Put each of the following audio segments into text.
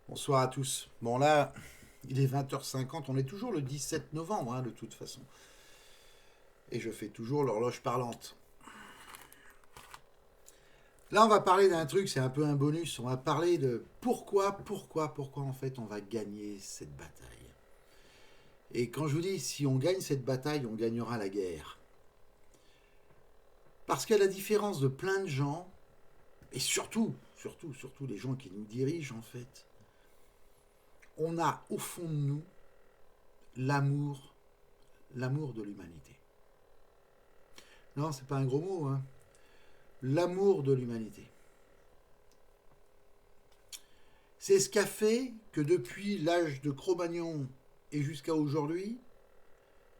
Bonsoir à tous. Bon là, il est 20h50, on est toujours le 17 novembre de toute façon. Et je fais toujours l'horloge parlante. Là on va parler d'un truc, c'est un peu un bonus, on va parler de pourquoi en fait on va gagner cette bataille. Et quand je vous dis si on gagne cette bataille, on gagnera la guerre. Parce qu'à la différence de plein de gens, et surtout les gens qui nous dirigent en fait, on a au fond de nous l'amour, l'amour de l'humanité. Non, c'est pas un gros mot, hein. L'amour de l'humanité. C'est ce qu'a fait que depuis l'âge de Cro-Magnon et jusqu'à aujourd'hui,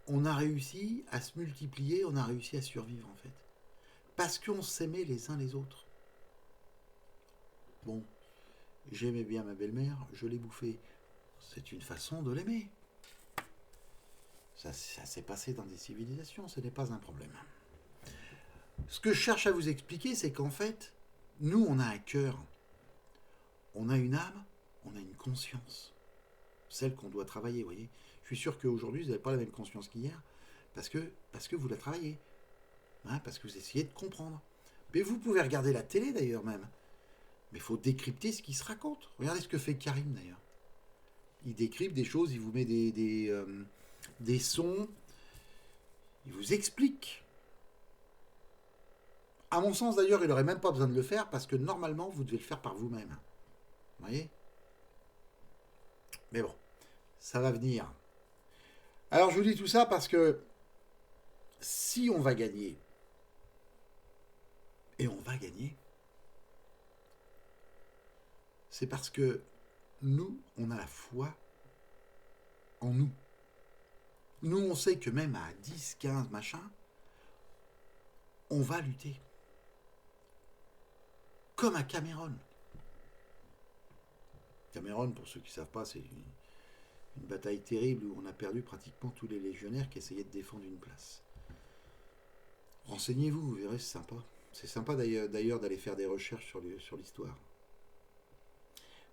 on a réussi à se multiplier, on a réussi à survivre en fait. Parce qu'on s'aimait les uns les autres. Bon, j'aimais bien ma belle-mère, je l'ai bouffée. C'est une façon de l'aimer. Ça s'est passé dans des civilisations, ce n'est pas un problème. Ce que je cherche à vous expliquer, c'est qu'en fait, nous, on a un cœur, on a une âme, on a une conscience. Celle qu'on doit travailler, vous voyez. Je suis sûr qu'aujourd'hui, vous n'avez pas la même conscience qu'hier, parce que vous la travaillez, parce que vous essayez de comprendre. Mais vous pouvez regarder la télé d'ailleurs même, mais il faut décrypter ce qui se raconte. Regardez ce que fait Karim d'ailleurs. Il décrypte des choses, il vous met des sons, il vous explique. À mon sens d'ailleurs, il n'aurait même pas besoin de le faire, parce que normalement, vous devez le faire par vous-même. Vous voyez. Mais bon, ça va venir. Alors je vous dis tout ça parce que si on va gagner, et on va gagner, c'est parce que nous, on a la foi en nous. Nous, on sait que même à 10, 15, machin, on va lutter. Comme à Cameron. Cameron, pour ceux qui ne savent pas, c'est une bataille terrible où on a perdu pratiquement tous les légionnaires qui essayaient de défendre une place. Renseignez-vous, vous verrez, c'est sympa. C'est sympa d'ailleurs d'aller faire des recherches sur l'histoire.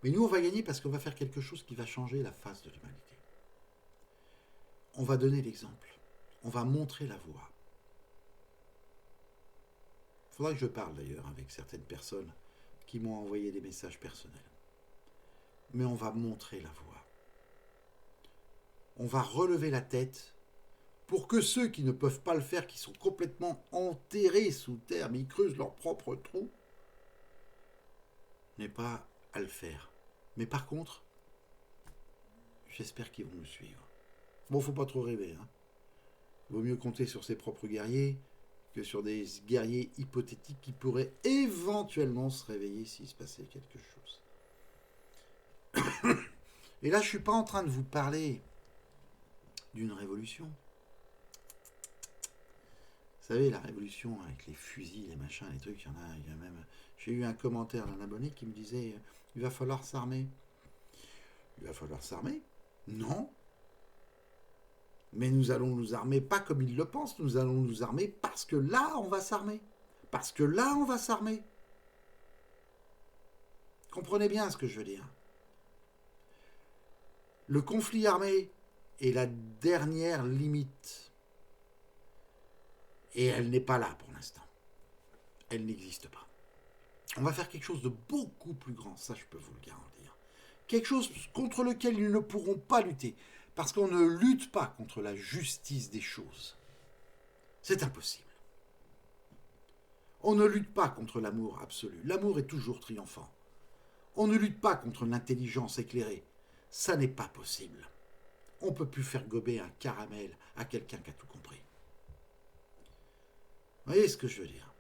Mais nous, on va gagner parce qu'on va faire quelque chose qui va changer la face de l'humanité. On va donner l'exemple. On va montrer la voie. Il faudra que je parle d'ailleurs avec certaines personnes qui m'ont envoyé des messages personnels. Mais on va montrer la voie. On va relever la tête pour que ceux qui ne peuvent pas le faire, qui sont complètement enterrés sous terre, mais ils creusent leur propre trou, n'aient pas à le faire. Mais par contre, j'espère qu'ils vont me suivre. Bon, faut pas trop rêver, hein. Vaut mieux compter sur ses propres guerriers que sur des guerriers hypothétiques qui pourraient éventuellement se réveiller s'il se passait quelque chose. Et là, je suis pas en train de vous parler d'une révolution. Vous savez, la révolution avec les fusils, les machins, les trucs, il y a même. J'ai eu un commentaire d'un abonné qui me disait il va falloir s'armer. Il va falloir s'armer? Non. Mais nous allons nous armer pas comme ils le pensent, nous allons nous armer parce que là, on va s'armer. Parce que là, on va s'armer. Comprenez bien ce que je veux dire. Le conflit armé est la dernière limite. Et elle n'est pas là pour l'instant. Elle n'existe pas. On va faire quelque chose de beaucoup plus grand, ça je peux vous le garantir. Quelque chose contre lequel ils ne pourront pas lutter. Parce qu'on ne lutte pas contre la justice des choses. C'est impossible. On ne lutte pas contre l'amour absolu. L'amour est toujours triomphant. On ne lutte pas contre l'intelligence éclairée. Ça n'est pas possible. On ne peut plus faire gober un caramel à quelqu'un qui a tout compris. Vous voyez ce que je veux dire?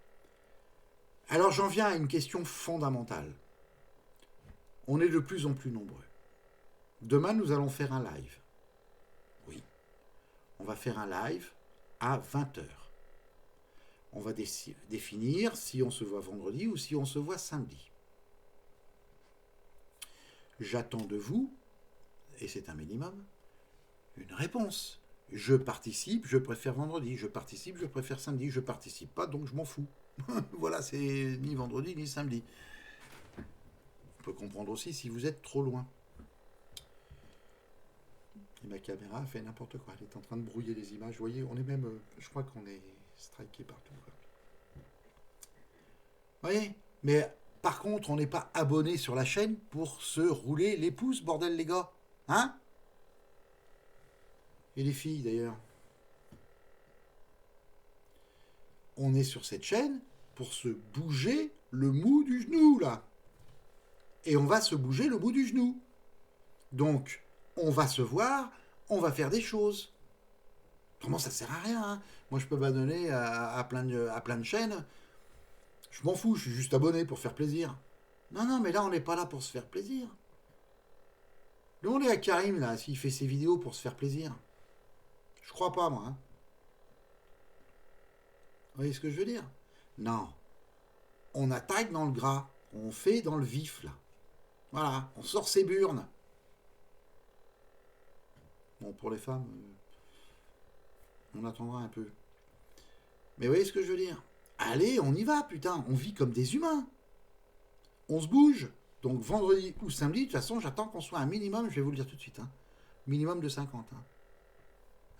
Alors j'en viens à une question fondamentale. On est de plus en plus nombreux. Demain, nous allons faire un live. Oui, on va faire un live à 20h. On va définir si on se voit vendredi ou si on se voit samedi. J'attends de vous, et c'est un minimum, une réponse. Je participe, je préfère vendredi. Je participe, je préfère samedi. Je participe pas, donc je m'en fous. Voilà, c'est ni vendredi ni samedi. On peut comprendre aussi si vous êtes trop loin. Et ma caméra fait n'importe quoi. Elle est en train de brouiller les images. Vous voyez, on est même... je crois qu'on est striké partout. Quoi. Vous voyez? Mais par contre, on n'est pas abonné sur la chaîne pour se rouler les pouces, bordel les gars. Hein? Et les filles d'ailleurs. On est sur cette chaîne pour se bouger le mou du genou, là. Et on va se bouger le bout du genou. Donc, on va se voir, on va faire des choses. Autrement, ça sert à rien. Hein. Moi, je peux m'abonner à plein de chaînes. Je m'en fous, je suis juste abonné pour faire plaisir. Non, non, mais là, on n'est pas là pour se faire plaisir. Demandez à Karim, là, s'il fait ses vidéos pour se faire plaisir. Je crois pas, moi. Hein. Vous voyez ce que je veux dire? Non. On attaque dans le gras. On fait dans le vif, là. Voilà, on sort ses burnes. Bon, pour les femmes, on attendra un peu. Mais vous voyez ce que je veux dire? Allez, on y va, putain. On vit comme des humains. On se bouge. Donc vendredi ou samedi, de toute façon, j'attends qu'on soit un minimum, je vais vous le dire tout de suite, hein, minimum de 50. Hein.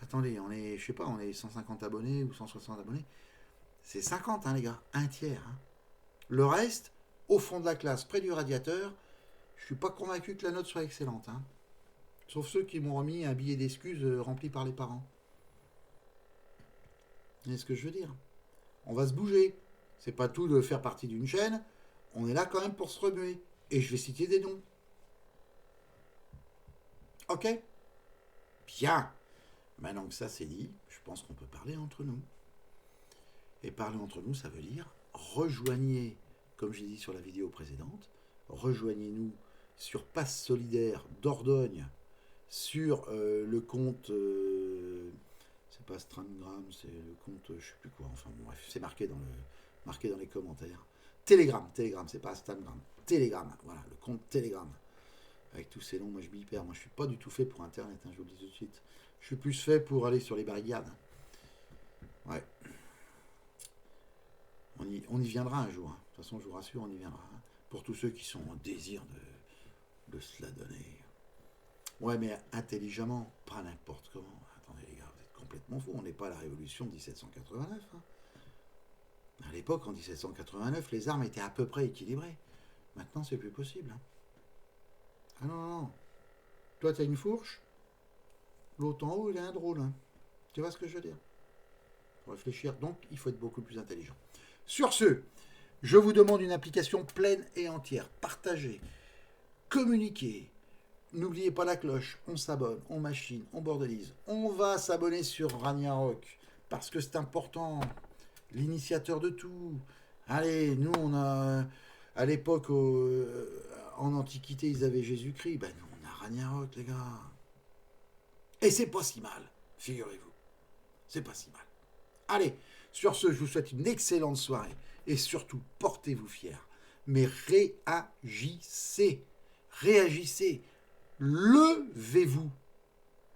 Attendez, on est, je sais pas, on est 150 abonnés ou 160 abonnés. C'est 50, hein, les gars. Un tiers. Hein. Le reste, au fond de la classe, près du radiateur, je suis pas convaincu que la note soit excellente. Hein. Sauf ceux qui m'ont remis un billet d'excuses rempli par les parents. Vous voyez ce que je veux dire? On va se bouger. C'est pas tout de faire partie d'une chaîne. On est là quand même pour se remuer. Et je vais citer des noms. Ok? Bien. Maintenant que ça c'est dit, je pense qu'on peut parler entre nous. Et parler entre nous, ça veut dire rejoignez, comme j'ai dit sur la vidéo précédente, rejoignez-nous sur Passe Solidaire Dordogne, sur le compte, c'est pas Strangram, c'est le compte, je sais plus quoi, enfin bon, bref, c'est marqué dans les commentaires. Telegram, c'est pas Instagram. Telegram, voilà, le compte Telegram. Avec tous ces noms, moi je m'y perds. Moi je suis pas du tout fait pour Internet, hein, je vous le dis tout de suite. Je suis plus fait pour aller sur les barricades. Ouais. On y viendra un jour. Hein. De toute façon, je vous rassure, on y viendra. Hein. Pour tous ceux qui sont en désir de se la donner. Ouais, mais intelligemment, pas n'importe comment. Attendez les gars, vous êtes complètement fous. On n'est pas à la révolution de 1789. Hein. À l'époque, en 1789, les armes étaient à peu près équilibrées. Maintenant, c'est plus possible. Hein. Ah non, non, non. Toi, tu as une fourche. L'autre en haut, il a un drôle. Hein. Tu vois ce que je veux dire? Pour réfléchir, donc, il faut être beaucoup plus intelligent. Sur ce, je vous demande une application pleine et entière. Partagez, communiquez. N'oubliez pas la cloche. On s'abonne, on machine, on bordelise. On va s'abonner sur Ragnarok parce que c'est important. L'initiateur de tout. Allez, nous, on a... À l'époque, en Antiquité, ils avaient Jésus-Christ. Ben nous, on a Ragnarok, les gars. Et c'est pas si mal, figurez-vous. C'est pas si mal. Allez, sur ce, je vous souhaite une excellente soirée. Et surtout, portez-vous fiers. Mais réagissez. Réagissez. Levez-vous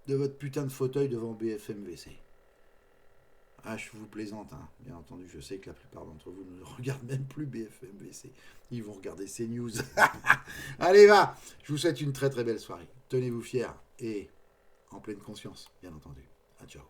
de votre putain de fauteuil devant BFM-VC. Ah, je vous plaisante, hein. Bien entendu, je sais que la plupart d'entre vous ne regardent même plus BFM-VC. Ils vont regarder CNews. Allez, va. Je vous souhaite une très très belle soirée. Tenez-vous fiers et en pleine conscience, bien entendu. À ciao.